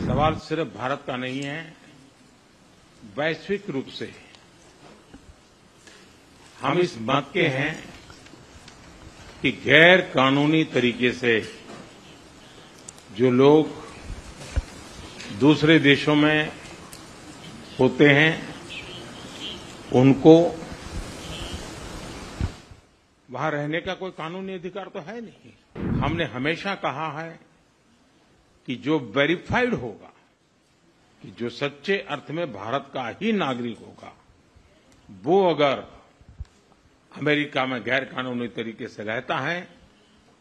सवाल सिर्फ भारत का नहीं है, वैश्विक रूप से हम इस मत के हैं कि गैर कानूनी तरीके से जो लोग दूसरे देशों में होते हैं उनको वहां रहने का कोई कानूनी अधिकार तो है नहीं। हमने हमेशा कहा है कि जो वेरीफाइड होगा, कि जो सच्चे अर्थ में भारत का ही नागरिक होगा, वो अगर अमेरिका में गैर कानूनी तरीके से रहता है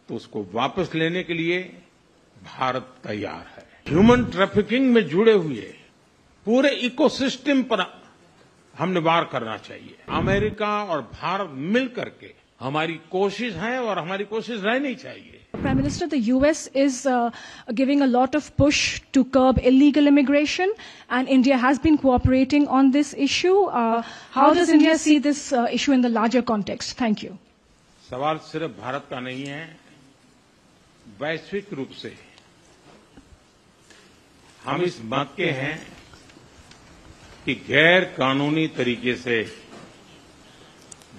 तो उसको वापस लेने के लिए भारत तैयार है। ह्यूमन ट्रैफिकिंग में जुड़े हुए पूरे इकोसिस्टम पर हमने वार करना चाहिए। अमेरिका और भारत मिलकर के हमारी कोशिश है और हमारी कोशिश रहनी चाहिए। Prime Minister, the US is giving a lot of push to curb illegal immigration, and India has been cooperating on this issue. How does India see this issue in the larger context? Thank you. सवाल सिर्फ भारत का नहीं है, वैश्विक रूप से हम इस मत के हैं कि गैर कानूनी तरीके से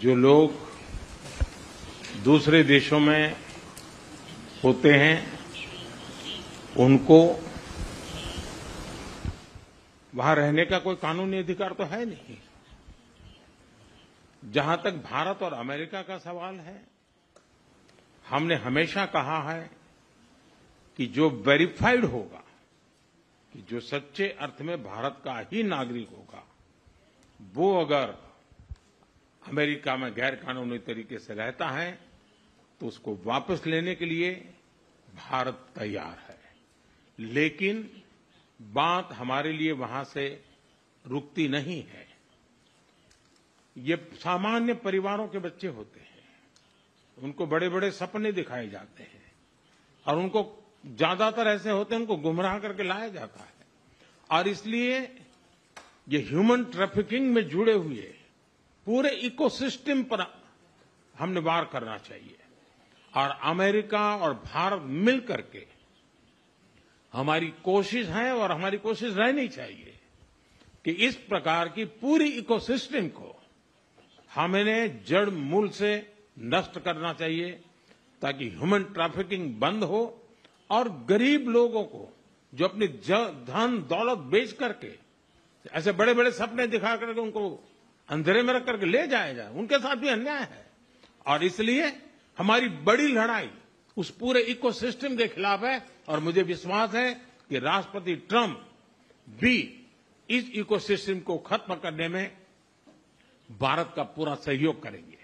जो लोग दूसरे देशों में होते हैं उनको वहां रहने का कोई कानूनी अधिकार तो है नहीं। जहां तक भारत और अमेरिका का सवाल है, हमने हमेशा कहा है कि जो वेरीफाइड होगा, कि जो सच्चे अर्थ में भारत का ही नागरिक होगा, वो अगर अमेरिका में गैर कानूनी तरीके से रहता है तो उसको वापस लेने के लिए भारत तैयार है। लेकिन बात हमारे लिए वहां से रुकती नहीं है। ये सामान्य परिवारों के बच्चे होते हैं, उनको बड़े बड़े सपने दिखाए जाते हैं और उनको ज्यादातर ऐसे होते हैं उनको गुमराह करके लाया जाता है। और इसलिए ये ह्यूमन ट्रैफिकिंग में जुड़े हुए पूरे इकोसिस्टम पर हमने वार करना चाहिए। और अमेरिका और भारत मिलकर के हमारी कोशिश है और हमारी कोशिश रहनी चाहिए कि इस प्रकार की पूरी इकोसिस्टम को हमें जड़ मूल से नष्ट करना चाहिए, ताकि ह्यूमन ट्रैफिकिंग बंद हो और गरीब लोगों को जो अपनी धन दौलत बेच करके ऐसे बड़े बड़े सपने दिखा करके उनको अंधेरे में रख करके ले जाया जाए, उनके साथ भी अन्याय है। और इसलिए हमारी बड़ी लड़ाई उस पूरे इकोसिस्टम के खिलाफ है और मुझे विश्वास है कि राष्ट्रपति ट्रंप भी इस इकोसिस्टम को खत्म करने में भारत का पूरा सहयोग करेंगे।